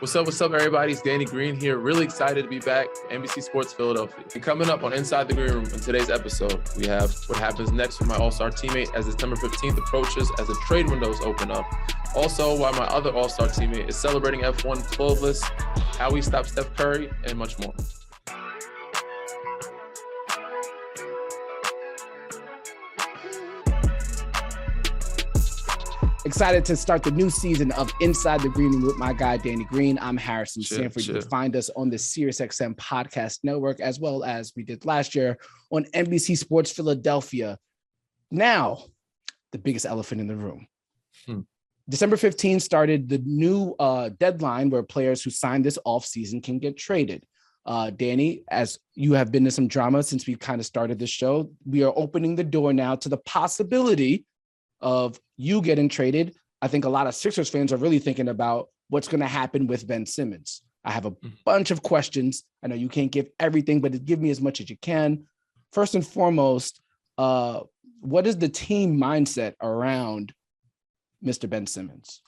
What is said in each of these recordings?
What's up, everybody? It's Danny Green here. Really excited to be back, NBC Sports Philadelphia. And coming up on Inside the Green Room in today's episode, we have what happens next with my All-Star teammate as September 15th approaches as the trade windows open up. Also, why my other All-Star teammate is celebrating F1 closeless, how we stop Steph Curry, and much more. Excited to start the new season of Inside the Green Room with my guy, Danny Green. I'm Harrison Sanford. You can find us on the SiriusXM Podcast Network, as well as we did last year on NBC Sports Philadelphia. Now, the biggest elephant in the room. December 15th started the new deadline where players who signed this offseason can get traded. Danny, as you have been in some drama since we kind of started the show, we are opening the door now to the possibility of you getting traded. I think a lot of Sixers fans are really thinking about what's going to happen with Ben Simmons. I have a bunch of questions. I know you can't give everything, but give me as much as you can. First and foremost, what is the team mindset around Mr. Ben Simmons?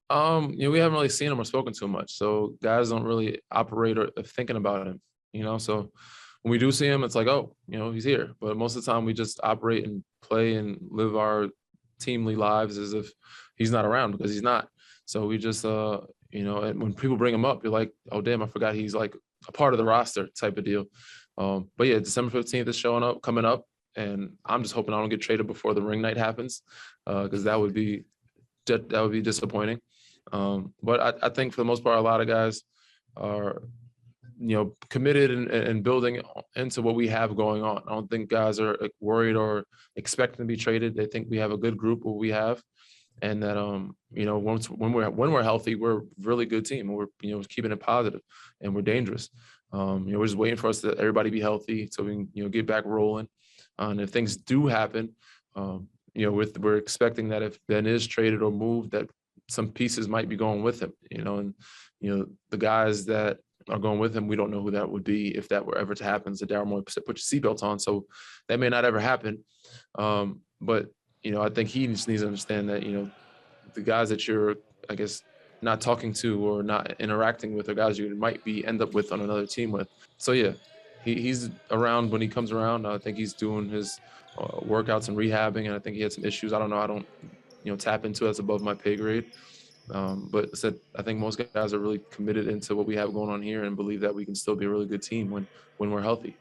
We haven't really seen him or spoken to him much, so guys don't really operate or thinking about him. So when we do see him, it's like, oh, he's here. But most of the time, we just operate and play and live our teamly lives as if he's not around, because he's not. So we just, and when people bring him up, you're like, oh, damn, I forgot he's like a part of the roster type of deal. But yeah, December 15th is coming up, and I'm just hoping I don't get traded before the ring night happens, because that would be disappointing. But I think for the most part, a lot of guys are, committed and building into what we have going on. I don't think guys are worried or expecting to be traded. They think we have a good group, what we have, and that when we're healthy, we're a really good team. We're keeping it positive, and we're dangerous. We're just waiting for everybody be healthy so we can get back rolling. And if things do happen, we're expecting that if Ben is traded or moved, that some pieces might be going with him. And the guys that are going with him, we don't know who that would be if that were ever to happen. So Daryl Morey, put your seatbelts on. So that may not ever happen. But I think he just needs to understand that, the guys that you're, I guess, not talking to or not interacting with are guys you might end up with on another team with. So yeah, he's around when he comes around. I think he's doing his workouts and rehabbing, and I think he had some issues. I don't know. I don't, tap into it. That's above my pay grade. But I think most guys are really committed into what we have going on here and believe that we can still be a really good team when we're healthy.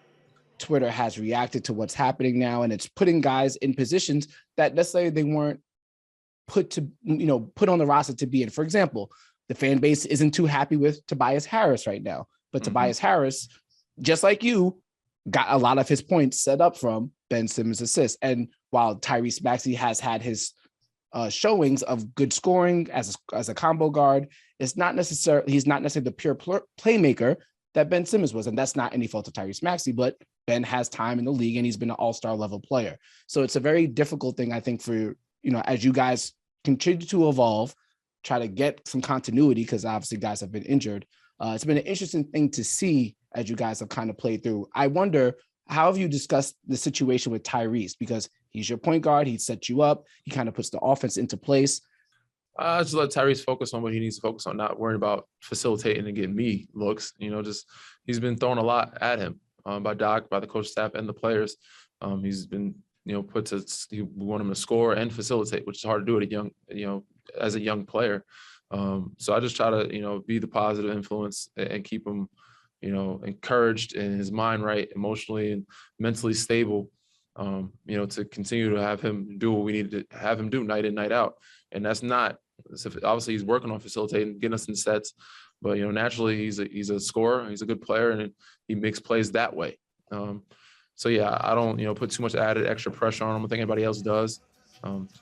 Twitter has reacted to what's happening now, and it's putting guys in positions that necessarily they weren't put on the roster to be in. For example, the fan base isn't too happy with Tobias Harris right now, but Tobias Harris, just like you, got a lot of his points set up from Ben Simmons' assists. And while Tyrese Maxey has had his showings of good scoring as a combo guard, he's not necessarily the pure playmaker that Ben Simmons was. And that's not any fault of Tyrese Maxey, but Ben has time in the league and he's been an all-star level player. So it's a very difficult thing, I think, for, as you guys continue to evolve, try to get some continuity, because obviously guys have been injured. It's been an interesting thing to see as you guys have kind of played through. I wonder, how have you discussed the situation with Tyrese? Because he's your point guard. He sets you up. He kind of puts the offense into place. I just let Tyrese focus on what he needs to focus on, not worrying about facilitating and getting me looks. He's been thrown a lot at him by Doc, by the coach staff, and the players. He's been, we want him to score and facilitate, which is hard to do at as a young player. So I just try to, be the positive influence and keep him, encouraged and his mind right, emotionally and mentally stable, to continue to have him do what we need to have him do night in, night out. And that's not, obviously he's working on facilitating, getting us in sets, but, naturally he's a scorer, he's a good player, and he makes plays that way. So yeah, I don't, put too much added extra pressure on him. I think anybody else does.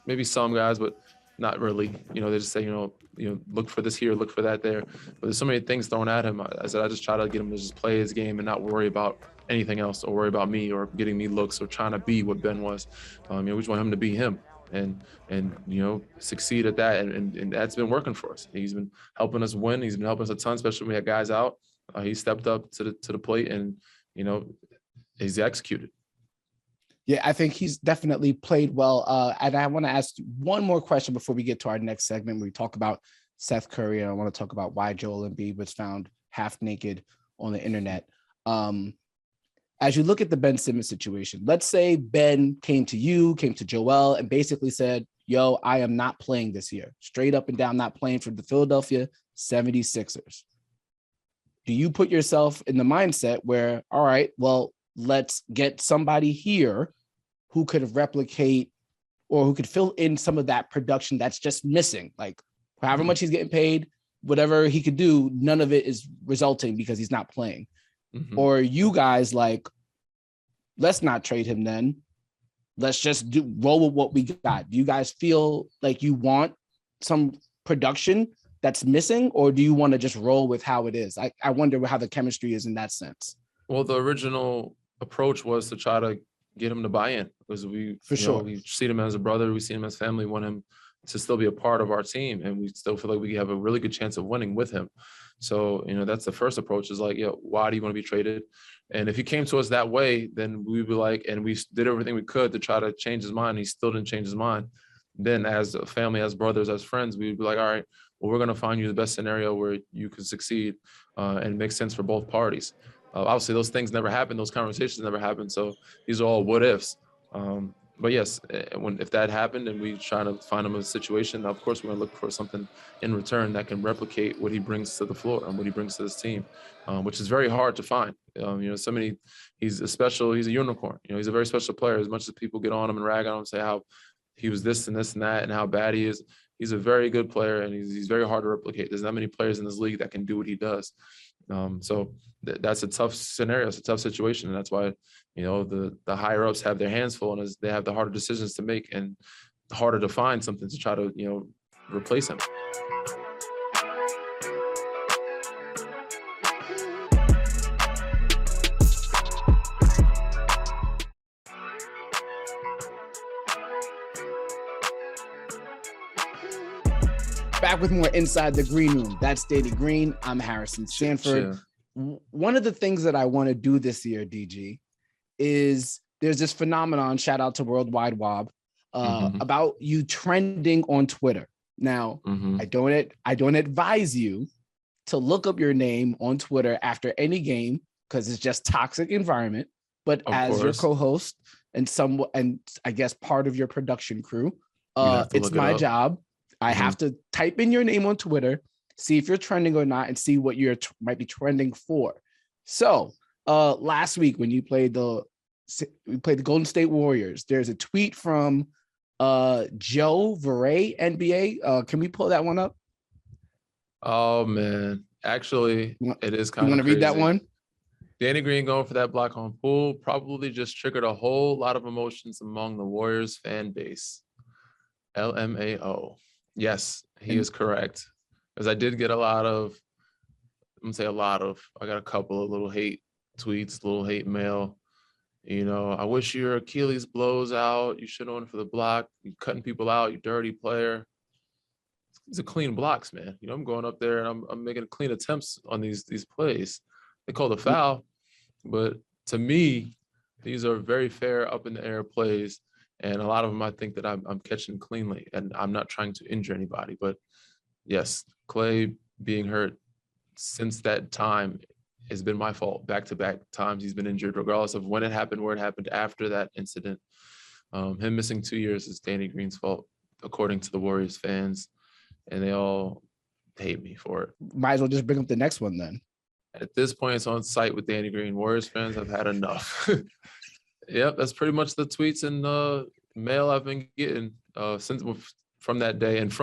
Maybe some guys, but not really. They just say, look for this here, look for that there. But there's so many things thrown at him. I just try to get him to just play his game and not worry about anything else or worry about me or getting me looks or trying to be what Ben was. We just want him to be him and succeed at that. And that's been working for us. He's been helping us win. He's been helping us a ton, especially when we had guys out. He stepped up to the plate and, he's executed. Yeah, I think he's definitely played well. And I want to ask one more question before we get to our next segment where we talk about Seth Curry, and I want to talk about why Joel Embiid was found half naked on the internet. As you look at the Ben Simmons situation, let's say Ben came to you, came to Joel, and basically said, yo, I am not playing this year. Straight up and down, not playing for the Philadelphia 76ers. Do you put yourself in the mindset where, all right, well, let's get somebody here who could replicate or who could fill in some of that production that's just missing? Like, however much he's getting paid, whatever he could do, none of it is resulting because he's not playing. Mm-hmm. Or you guys like, let's not trade him then. Let's just roll with what we got. Do you guys feel like you want some production that's missing, or do you want to just roll with how it is? I wonder how the chemistry is in that sense. Well, the original approach was to try to get him to buy in, because we see him as a brother, we see him as family, want him to still be a part of our team, and we still feel like we have a really good chance of winning with him. So, that's the first approach, is like, why do you want to be traded? And if he came to us that way, then we'd be like, and we did everything we could to try to change his mind. He still didn't change his mind. Then as a family, as brothers, as friends, we'd be like, all right, well, we're going to find you the best scenario where you can succeed and make sense for both parties. Obviously, those things never happen. Those conversations never happen. So these are all what ifs. But yes, if that happened and we try to find him a situation, of course, we're going to look for something in return that can replicate what he brings to the floor and what he brings to this team, which is very hard to find. He's a unicorn. He's a very special player. As much as people get on him and rag on him and say how he was this and this and that and how bad he is, he's a very good player, and he's very hard to replicate. There's not many players in this league that can do what he does. So that's a tough scenario. It's a tough situation. And that's why, the higher ups have their hands full, and they have the harder decisions to make and harder to find something to try to, replace him. Back with more Inside the Green Room. That's Danny Green. I'm Harrison Sanford. One of the things that I want to do this year, DG, is there's this phenomenon, shout out to Worldwide Wob, about you trending on Twitter. Now, I don't advise you to look up your name on Twitter after any game, because it's just toxic environment. But as your co-host and I guess part of your production crew, it's my job. I have to type in your name on Twitter, see if you're trending or not, and see what you might be trending for. So last week when we played the Golden State Warriors, there's a tweet from Joe Varay, NBA. Can we pull that one up? Oh man, actually, it is kind of. You want to read that one? Danny Green going for that block on Poole probably just triggered a whole lot of emotions among the Warriors fan base. LMAO. Yes, he is correct. Because I did get I got a couple of little hate tweets, little hate mail. I wish your Achilles blows out. You should have went for the block. You're cutting people out. You dirty player. These are clean blocks, man. I'm going up there and I'm making clean attempts on these plays. They called a foul, but to me, these are very fair, up in the air plays. And a lot of them, I think that I'm catching cleanly, and I'm not trying to injure anybody. But yes, Clay being hurt since that time has been my fault. Back-to-back times he's been injured, regardless of when it happened, where it happened after that incident. Him missing 2 years is Danny Green's fault, according to the Warriors fans, and they all hate me for it. Might as well just bring up the next one then. At this point, it's on site with Danny Green. Warriors fans have had enough. Yep, that's pretty much the tweets and mail I've been getting from that day, and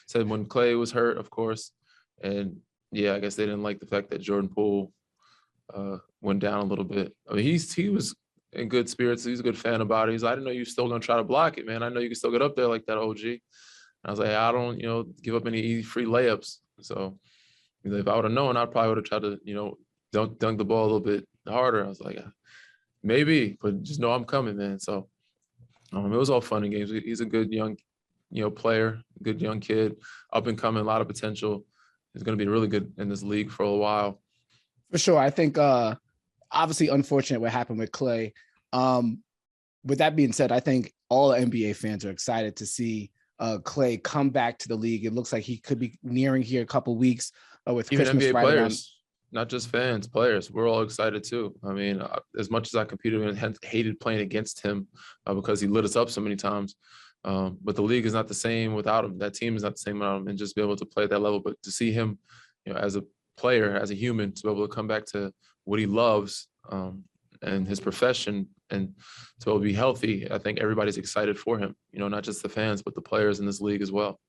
said when Clay was hurt, of course. And yeah, I guess they didn't like the fact that Jordan Poole went down a little bit. I mean, he was in good spirits. He's a good fan about it. He's like, I didn't know you were still gonna try to block it, man. I know you can still get up there like that, OG. And I was like, I don't, give up any easy free layups. So if I would have known, I probably would have tried to, dunk the ball a little bit harder. I was like, maybe, but just know I'm coming, man. So it was all fun and games. He's a good young, player, good young kid, up and coming, a lot of potential. He's going to be really good in this league for a while. For sure. I think obviously unfortunate what happened with Clay. With that being said, I think all NBA fans are excited to see Clay come back to the league. It looks like he could be nearing here a couple weeks with Even Christmas NBA right players, around. not just fans, players. We're all excited too. I mean, as much as I competed and hated playing against him because he lit us up so many times, but the league is not the same without him. That team is not the same without him, and just be able to play at that level. But to see him, as a player, as a human, to be able to come back to what he loves and his profession, and to be able to be healthy, I think everybody's excited for him. Not just the fans, but the players in this league as well.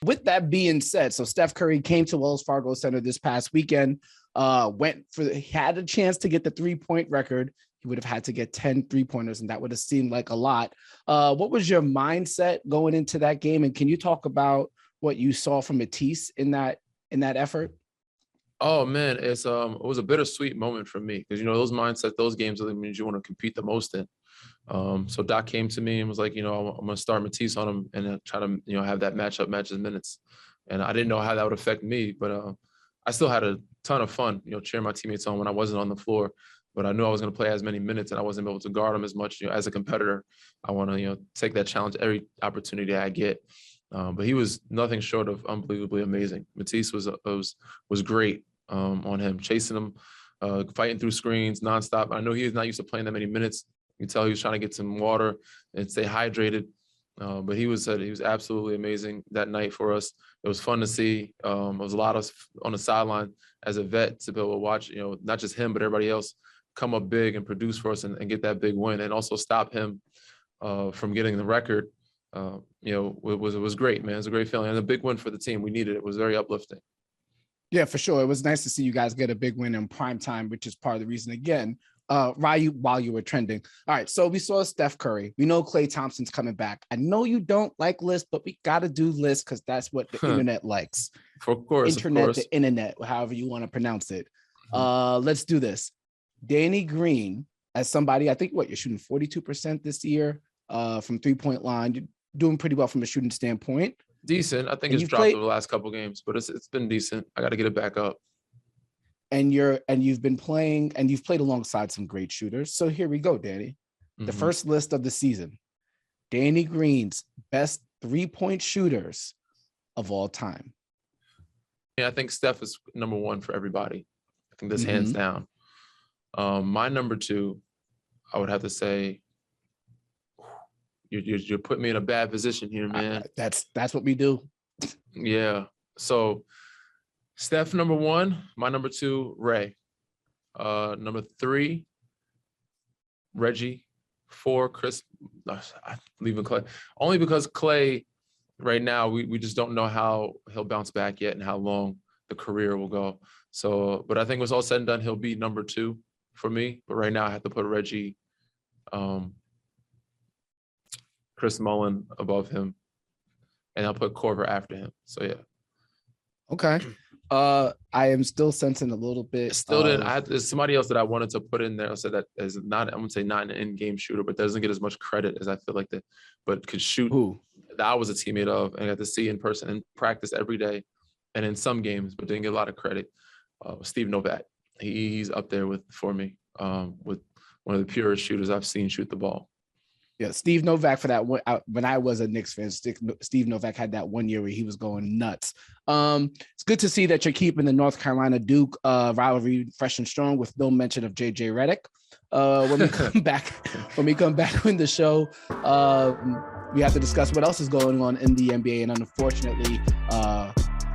With that being said, so Steph Curry came to Wells Fargo Center this past weekend, had a chance to get the 3-point record. He would have had to get 10 3-pointers, and that would have seemed like a lot. What was your mindset going into that game? And can you talk about what you saw from Matisse in that effort? Oh man, it was a bittersweet moment for me because those mindsets, those games really means you want to compete the most in. So Doc came to me and was like, I'm going to start Matisse on him and try to have that match his minutes. And I didn't know how that would affect me, but I still had a ton of fun, cheering my teammates on when I wasn't on the floor. But I knew I was going to play as many minutes and I wasn't able to guard him as much. As a competitor, I want to take that challenge every opportunity I get. But he was nothing short of unbelievably amazing. Matisse was great on him, chasing him, fighting through screens nonstop. I know he was not used to playing that many minutes. You can tell he was trying to get some water and stay hydrated. But he was absolutely amazing that night for us. It was fun to see. It was a lot of us on the sideline as a vet to be able to watch, not just him, but everybody else come up big and produce for us and get that big win, and also stop him from getting the record. It was great, man. It was a great feeling and a big win for the team. We needed it. It was very uplifting. Yeah, for sure. It was nice to see you guys get a big win in prime time, which is part of the reason, again, while you were trending. All right, so we saw Steph Curry. We know Klay Thompson's coming back. I know you don't like lists, but we got to do lists because that's what the internet likes. Of course. The internet, however you want to pronounce it. Let's do this. Danny Green, as somebody, I think you're shooting 42% this year from 3-point line. You're doing pretty well from a shooting standpoint. Decent. I think it's dropped over the last couple games, but it's been decent. I got to get it back up. And you've been playing and you've played alongside some great shooters. So here we go, Danny. The first list of the season. Danny Green's best 3-point shooters of all time. Yeah, I think Steph is number one for everybody. I think that's hands down. My number two, I would have to say, you're putting me in a bad position here, man. That's what we do. Yeah. So Steph, number one. My number two, Ray. Number three, Reggie. 4, Chris. I'm leaving Clay. Only because Clay, right now, we just don't know how he'll bounce back yet and how long the career will go. So, but I think when it's all said and done, he'll be number 2 for me. But right now, I have to put Reggie, Chris Mullin above him, and I'll put Korver after him. So yeah. Okay. I am still sensing a little bit. There's somebody else that I wanted to put in there. I said that is not, I'm gonna say not an in-game shooter, but doesn't get as much credit as I feel like but could shoot. Who? That I was a teammate of and I got to see in person and practice every day, and in some games, but didn't get a lot of credit. Steve Novak. He's up there for me with one of the purest shooters I've seen shoot the ball. Yeah, Steve Novak for that one. When I was a Knicks fan, Steve Novak had that one year where he was going nuts. It's good to see that you're keeping the North Carolina Duke rivalry fresh and strong with no mention of JJ Redick. When we come back in the show, we have to discuss what else is going on in the NBA, and unfortunately,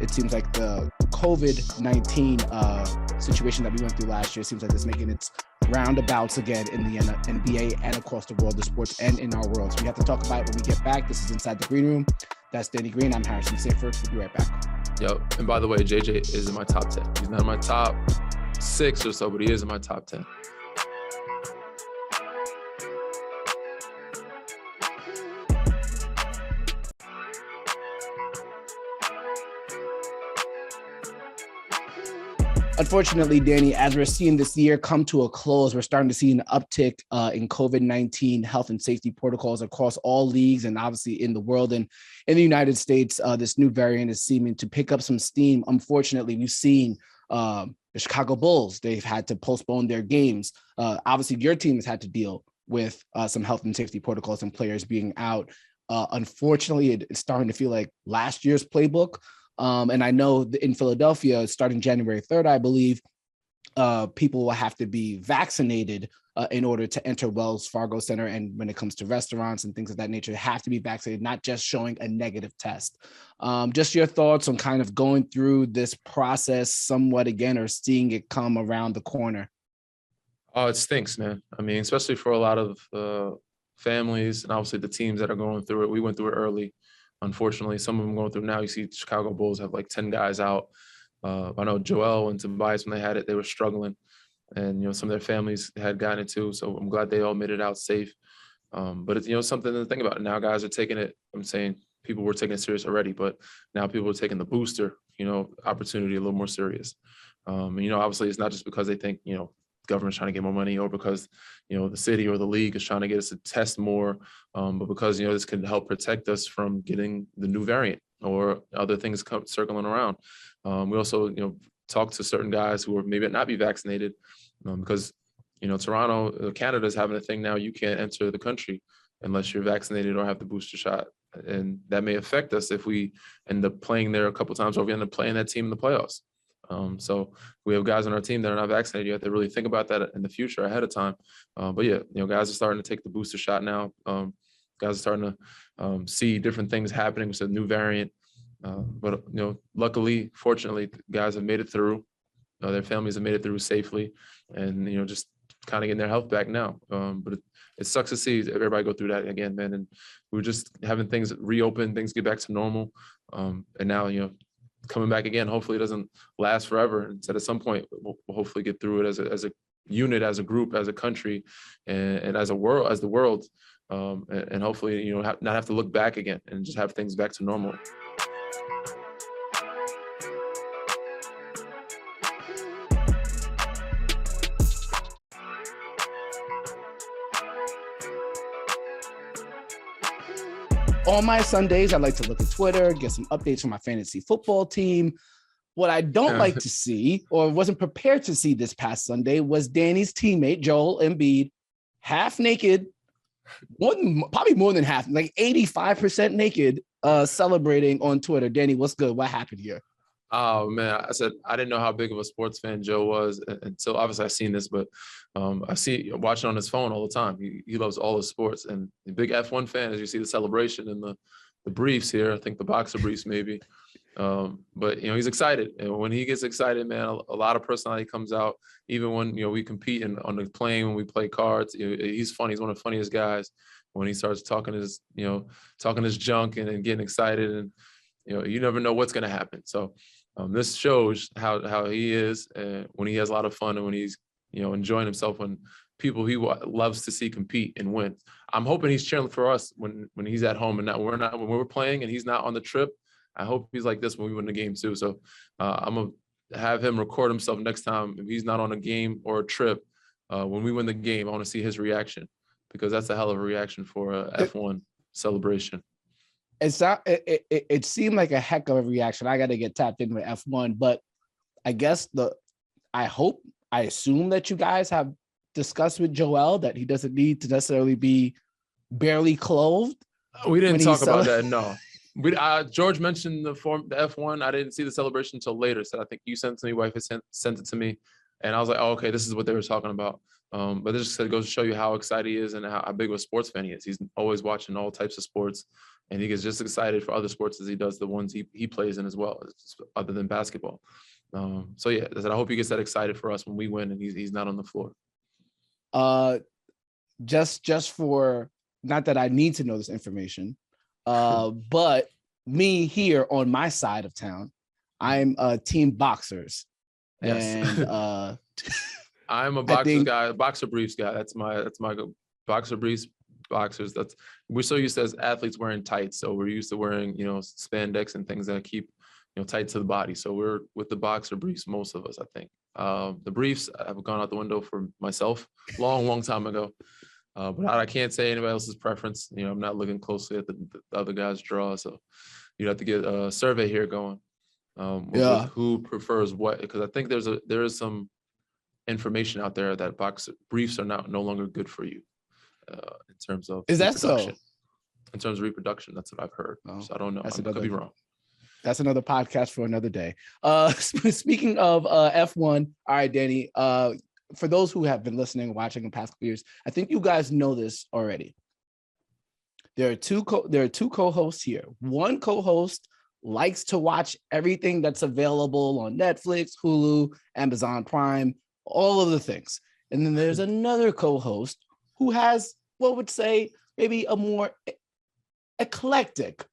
it seems like the COVID-19 situation that we went through last year seems like it's making its roundabouts again in the NBA and across the world of sports and in our world. So we have to talk about it when we get back. This is Inside the Green Room. That's Danny Green. I'm Harrison Sanford. We'll be right back. Yep. And by the way, JJ is in my top 10. He's not in my top 6 or so, but he is in my top 10. Unfortunately, Danny, as we're seeing this year come to a close, we're starting to see an uptick in COVID-19 health and safety protocols across all leagues and obviously in the world. And in the United States, this new variant is seeming to pick up some steam. Unfortunately, we've seen the Chicago Bulls. They've had to postpone their games. Obviously, your team has had to deal with some health and safety protocols and players being out. Unfortunately, it's starting to feel like last year's playbook. And I know in Philadelphia, starting January 3rd, I believe, people will have to be vaccinated in order to enter Wells Fargo Center. And when it comes to restaurants and things of that nature, they have to be vaccinated, not just showing a negative test. Just your thoughts on kind of going through this process somewhat again, or seeing it come around the corner. Oh, it stinks, man. I mean, especially for a lot of families and obviously the teams that are going through it. We went through it early. Unfortunately, some of them going through now. You see Chicago Bulls have like 10 guys out. I know Joel and Tobias, when they had it, they were struggling. And, some of their families had gotten it too. So I'm glad they all made it out safe. But it's, something to think about. Now guys are taking it. I'm saying people were taking it serious already, but now people are taking the booster, opportunity a little more serious. And, obviously it's not just because they think, government's trying to get more money, or because, the city or the league is trying to get us to test more, but because, this can help protect us from getting the new variant or other things circling around. We also, talk to certain guys who are maybe not be vaccinated, because, Toronto, Canada is having a thing now. You can't enter the country unless you're vaccinated or have the booster shot. And that may affect us if we end up playing there a couple of times, or we end up playing that team in the playoffs. So we have guys on our team that are not vaccinated. You have to really think about that in the future ahead of time. But yeah, guys are starting to take the booster shot now. Guys are starting to see different things happening with the new variant. But luckily, fortunately, guys have made it through. Their families have made it through safely, and just kind of getting their health back now. But it sucks to see everybody go through that again, man. And we're just having things reopen, things get back to normal. And now, coming back again. Hopefully it doesn't last forever. Instead, at some point, we'll hopefully get through it as a unit, as a group, as a country, and as a world, as the world. And hopefully, not have to look back again and just have things back to normal. On my Sundays, I like to look at Twitter, get some updates from my fantasy football team. What I don't like to see, or wasn't prepared to see this past Sunday, was Danny's teammate, Joel Embiid, half naked, probably more than half, like 85% naked, celebrating on Twitter. Danny, what's good? What happened here? Oh man, I said I didn't know how big of a sports fan Joe was until obviously I've seen this, but I see watching on his phone all the time. He loves all the sports, and the big F1 fan. As you see the celebration and the briefs here, I think the boxer briefs maybe. But he's excited, and when he gets excited, man, a lot of personality comes out. Even when we compete on the plane, when we play cards, he's funny. He's one of the funniest guys. When he starts talking his junk and getting excited, and you never know what's gonna happen. So. This shows how he is when he has a lot of fun, and when he's enjoying himself, when people he loves to see compete and win. I'm hoping he's cheering for us when he's at home and when we're playing and he's not on the trip. I hope he's like this when we win the game too. So I'm gonna have him record himself next time if he's not on a game or a trip. When we win the game, I want to see his reaction, because that's a hell of a reaction for a F1 celebration. It seemed like a heck of a reaction. I got to get tapped in with F1, but I guess I assume that you guys have discussed with Joel that he doesn't need to necessarily be barely clothed. We didn't talk about that. No, George mentioned the F1. I didn't see the celebration until later. So I think you sent it to me. Wife sent it to me, and I was like, oh, okay, this is what they were talking about. But this just goes to show you how excited he is and how big of a sports fan he is. He's always watching all types of sports. And he gets just excited for other sports as he does the ones he plays in as well, other than basketball. So yeah, I hope he gets that excited for us when we win and he's not on the floor. Just for, not that I need to know this information, but me here on my side of town, I'm team boxers. Yes. And I'm a boxers guy, boxer briefs guy. That's my boxer briefs. Boxers. We're so used to as athletes wearing tights, so we're used to wearing spandex and things that keep tight to the body. So we're with the boxer briefs, most of us, I think. The briefs have gone out the window for myself long time ago, but I can't say anybody else's preference. I'm not looking closely at the other guys' draw, so you'd have to get a survey here going. With who prefers what, because I think there is some information out there that boxer briefs are no longer good for you. In terms of is that production. So? in terms of reproduction. That's what I've heard. Oh, so I don't know. I could be wrong. That's another podcast for another day. Speaking of F1, all right, Danny, for those who have been listening, watching in the past couple years, I think you guys know this already. There are two co-hosts here. One co-host likes to watch everything that's available on Netflix, Hulu, Amazon Prime, all of the things. And then there's another co-host who has what would say maybe a more eclectic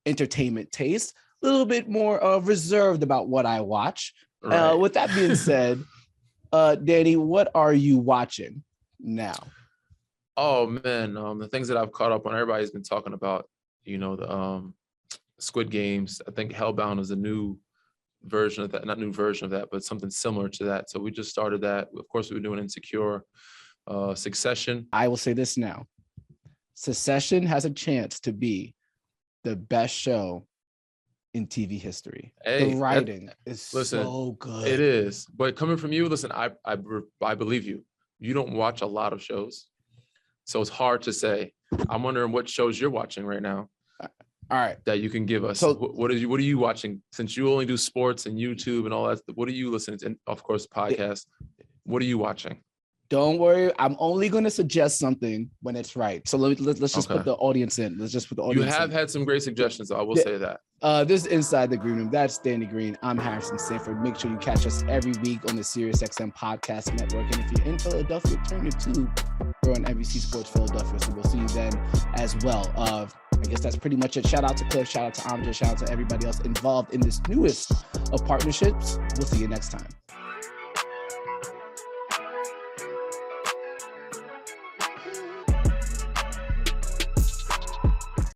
entertainment taste, a little bit more reserved about what I watch. Right. With that being said, Danny, what are you watching now? Oh man, the things that I've caught up on, everybody's been talking about, the Squid Games. I think Hellbound is a new version of that, not new version of that, but something similar to that. So we just started that. Of course, we were doing Insecure, Succession. I will say this now. Succession has a chance to be the best show in TV history. The writing is so good. It is. But coming from you, listen, I believe you. You don't watch a lot of shows. So it's hard to say. I'm wondering what shows you're watching right now. All right. That you can give us. So what are you watching? Since you only do sports and YouTube and all that, what are you listening to? And of course, podcasts. What are you watching? Don't worry. I'm only going to suggest something when it's right. So let's just put the audience in. Let's just put the audience in. You have had some great suggestions, though. I will say that. This is Inside the Green Room. That's Danny Green. I'm Harrison Sanford. Make sure you catch us every week on the SiriusXM Podcast Network. And if you're in Philadelphia, turn your tube. We're on NBC Sports Philadelphia. So we'll see you then as well. I guess that's pretty much it. Shout out to Cliff. Shout out to Amjad. Shout out to everybody else involved in this newest of partnerships. We'll see you next time.